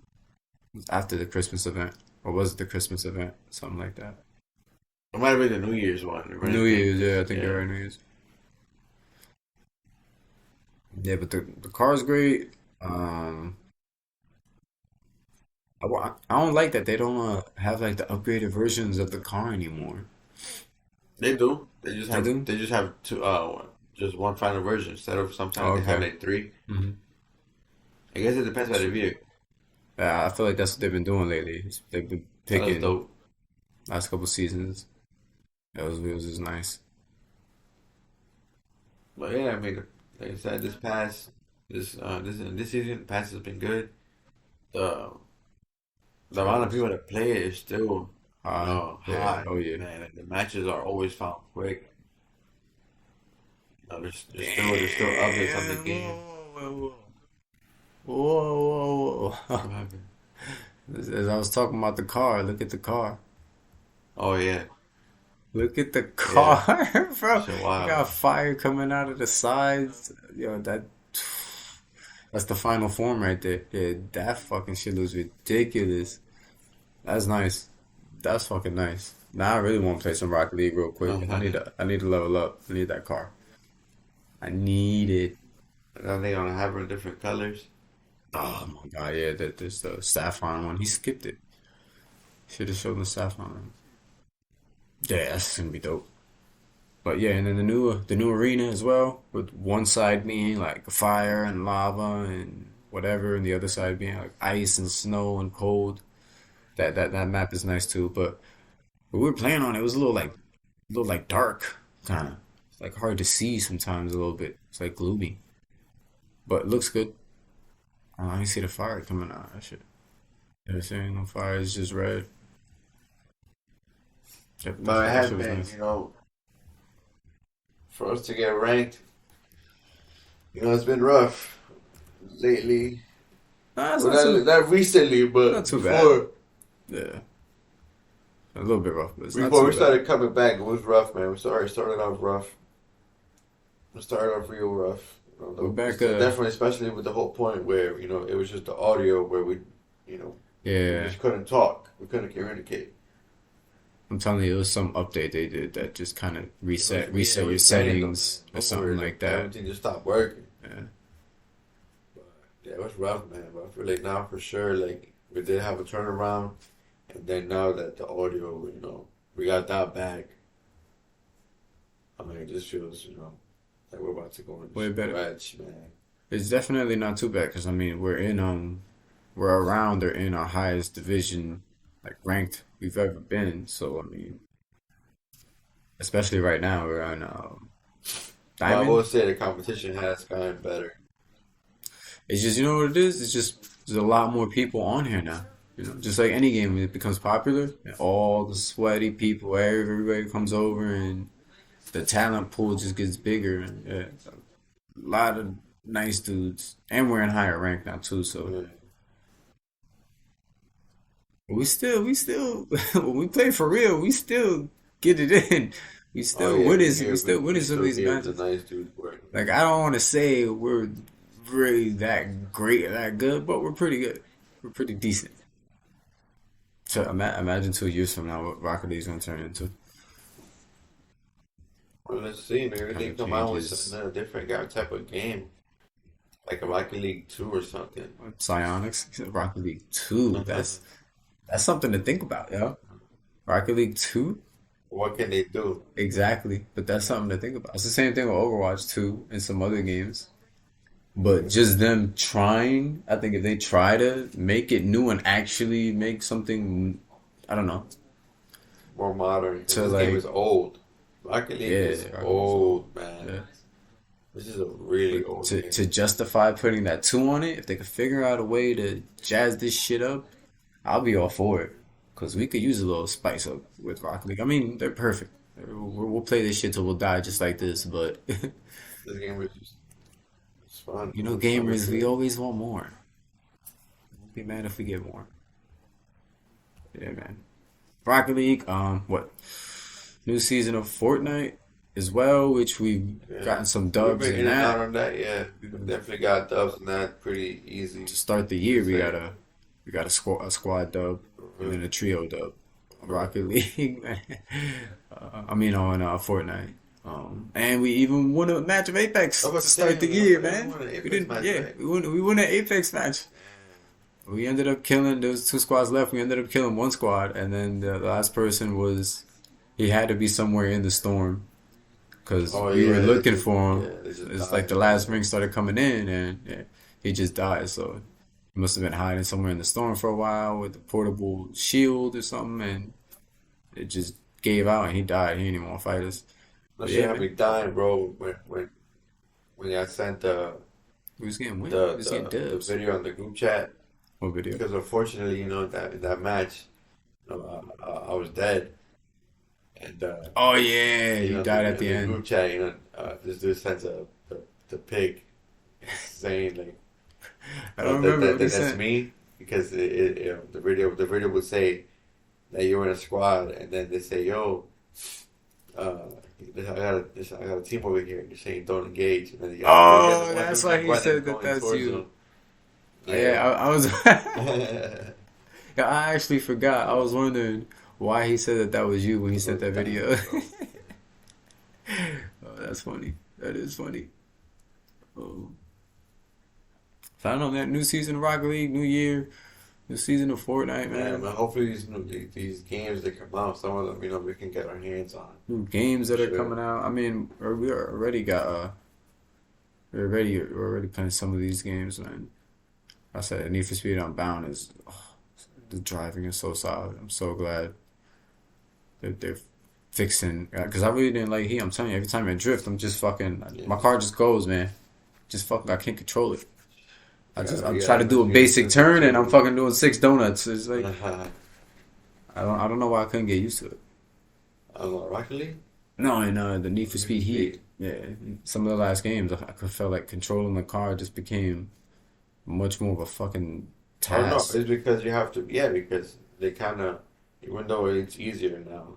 It was after the Christmas event, or was it the Christmas event? Something like that. It might have been the New Year's one, if New anything. Year's, yeah, I think you're Yeah. right. New Year's. Yeah, but the car's great. Um, I don't like that they don't have like the upgraded versions of the car anymore. They do. They do? They just have two just one final version instead of Oh, sometimes they have okay. like three. Hmm. I guess it depends by the vehicle. Yeah, I feel like that's what they've been doing lately. They've been That was picking dope. last couple seasons. Those wheels is nice. But yeah, I mean, like I said, this season, the pass has been good. The the amount of Trails. people that play it is still, Yeah. high, Oh yeah. man. And the matches are always found quick. There's still updates on the Damn. game. Whoa, whoa, whoa. What happened? As I was talking about the car, look at the car. Oh yeah, Look at the yeah. car, bro. So You wild. got fire coming out of the sides. Yo, that's the final form right there. Yeah, that fucking shit looks ridiculous. That's nice. That's fucking nice. Now I really want to play some Rocket League real quick. I need to level up. I need that car. I need it. Then they gonna have her in different colors. Oh my god, yeah, there's the Saffron one. He skipped it. Should have shown the Saffron one. Yeah, that's gonna be dope. But yeah, and then the new arena as well, with one side being like fire and lava and whatever, and the other side being like ice and snow and cold. That map is nice too. But when we were playing on it, it was a little like dark, kind of like hard to see sometimes a little bit. It's like gloomy, but it looks good. I can see the fire coming out. That shit. Yeah, saying no fire. It's just red. But it That has shit was been, nice. for us to get ranked, it's been rough lately. Nah, it's Well, not too not recently, not but too bad. before Yeah, a little bit rough, but it's not before too we bad. started coming back, it was rough, man. We started off rough. It started off real rough. We're back. Definitely, especially with the whole point where it was just the audio where you know, we Yeah, just couldn't talk, we couldn't communicate. I'm telling you, it was some update they did that just kind of It reset your was random, settings or something nowhere, like like that. everything just stopped working. Yeah. But yeah, it was rough, man. But I feel like now for sure, like we did have a turnaround, and then now that the audio, we got that back. I mean, it just feels, like we're about to go into Way better. scratch, man. It's definitely not too bad because I mean we're around or in our highest division like ranked we've ever been. So I mean, especially right now we're on But I diamond. will say the competition has gotten better. It's just you know what it is. It's just there's a lot more people on here now. You know, just like any game when it becomes popular, and all the sweaty people, everybody comes over, and the talent pool just gets bigger. And yeah, a lot of nice dudes, and we're in higher rank now too. So Yeah. we still, when we play for real, we still get it in. Oh yeah, We still winning some of still these give the matches. nice dudes work. Like I don't want to say we're really that great, or that good, but we're pretty good. We're pretty decent. So imagine 2 years from now what Rocket League's gonna turn into. Well, let's see. Maybe Kind they of come out with changes. another different type of game, like a Rocket League 2 or something. Psionics, Rocket League 2. That's something to think about, yo. Rocket League 2? What can they do? Exactly. But that's something to think about. It's the same thing with Overwatch 2 and some other games. But just them trying, I think if they try to make it new and actually make something, I don't know, More modern, because to this game is like, old. Rocket League is yeah, Rocket League's old. old, man. Yeah. This is a really But old to game. justify putting that 2 on it, if they could figure out a way to jazz this shit up, I'll be all for it. Because we could use a little spice up with Rocket League. I mean, they're perfect. We'll play this shit till we'll die just like this. But, This game was just it's fun. you It know, was fun to gamers, we play. always want more. Won't be mad if we get more. Yeah, man. Rocket League, what? New season of Fortnite as well, which we've Yeah, gotten some we've dubs been in in and out that. on that. Yeah, we definitely got dubs on that. Pretty To easy, start the to year, say. we got a squad dub and Uh-huh. then a trio dub. Uh-huh. Rocket League, man. I mean on Fortnite. And we even won a match of I Apex was about to to say, start the we year, even man. won an We Apex didn't, match, yeah, right? we won an Apex match. We ended up killing. There was 2 squads left. We ended up killing one squad, and then the last person was he had to be somewhere in the storm because Oh we were yeah, looking for him. they just It's like died. the last ring started coming in, and yeah, he just died. So he must have been hiding somewhere in the storm for a while with a portable shield or something, and it just gave out, and he died. He didn't even want to fight us. That But shit yeah, had me man, dying, bro. When I sent we was getting win. We the was getting the dubs. video on the group chat, What video? because unfortunately, that in that match, I was dead, and Oh yeah, he died at in the the end. group chat, this dude sends the pig saying like I don't remember what he that's said. me, because the video would say that you're in a squad, and then they say, yo, uh, I got a team over here. You're saying don't engage, and then you got Oh, one that's dude why he running, said that going that's towards you. them. Yeah, Yeah. I was. That Yeah, I actually forgot. I was wondering why he said that that was you when he sent was that dying, video. bro. Oh, that's funny. That is funny. Oh. So I don't know, man. New season of Rocket League, new year, new season of Fortnite, Yeah, man. man. Hopefully these games that come out, some of them, we can get our hands on New games for that are sure. coming out. I mean, we already got we're already playing some of these games, man. I said Need for Speed Unbound is the driving is so solid. I'm so glad they're fixing because I really didn't like Heat. I'm telling you, every time I drift, I'm just fucking Yeah, my car just goes, man. Just fucking I can't control it. I you try gotta to do mess a with your basic system turn and I'm too. fucking doing 6 donuts. It's like I don't know why I couldn't get used to it. I don't know, Rocket League? No, and the Need for Need for Speed Heat. Speed. Yeah, some of the last games I could felt like controlling the car just became much more of a fucking Oh no, task. it's because you have to. Yeah, because they kind of, even though it's easier now,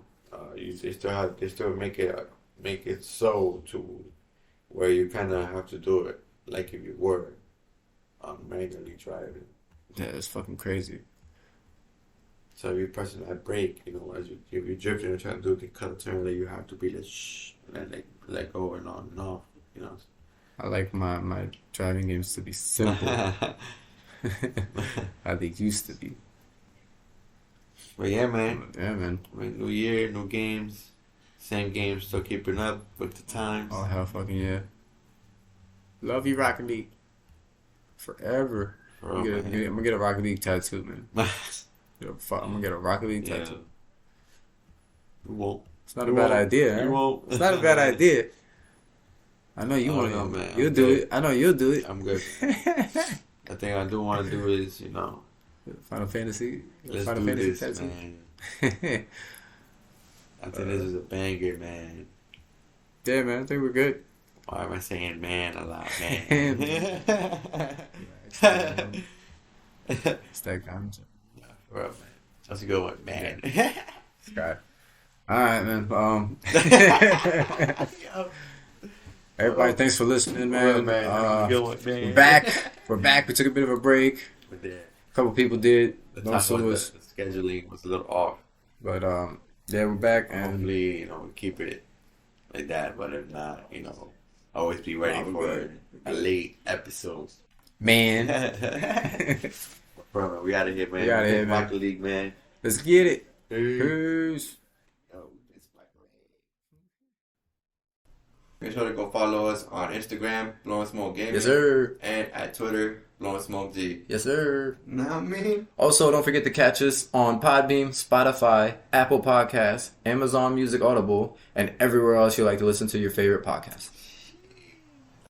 they still make it so to where you kind of have to do it like if you were manually driving. Yeah, it's fucking crazy. So if you're pressing that brake, as if you're drifting and trying to do the cut turn, like you have to be like shh, and like let go and on and off, I like my driving games to be simple. How they used to be. But yeah, man. Yeah, man. I mean, new year, new games, same games, still keeping up with the times. Oh hell, fucking yeah. Love you, Rocket League. Forever. I'm gonna get a Rocket League tattoo, man. I'm gonna get a Rocket League tattoo. You won't. It's not a bad idea. You won't. It's not a bad idea. I know you want to. Man. You'll do it. I know you'll do it. I'm good. The thing I do want to do is, Final Fantasy. Let's Final do Fantasy this, tattoo. man. I think this is a banger, man. Yeah, man. I think we're good. Why am I saying man a lot, man? It's that concept. Bro, man. That's a good one, man. Sky. All right, man. Everybody, thanks for listening, man. Good one, man. We're back. We're back. We took a bit of a break. We did. A couple people did. The was, scheduling was a little off. But yeah, we're back, and hopefully, we keep it like that. But if not, always be ready for a late episode. Man. Bro, we out of here, man. We out of here, man. Rocket League, man. Let's get it. Peace. Make sure to go follow us on Instagram, Blowing Smoke Gaming. Yes, sir. And at Twitter, Blowing Smoke G. Yes, sir. Know what I mean? Also, don't forget to catch us on Podbeam, Spotify, Apple Podcasts, Amazon Music Audible, and everywhere else you like to listen to your favorite podcasts.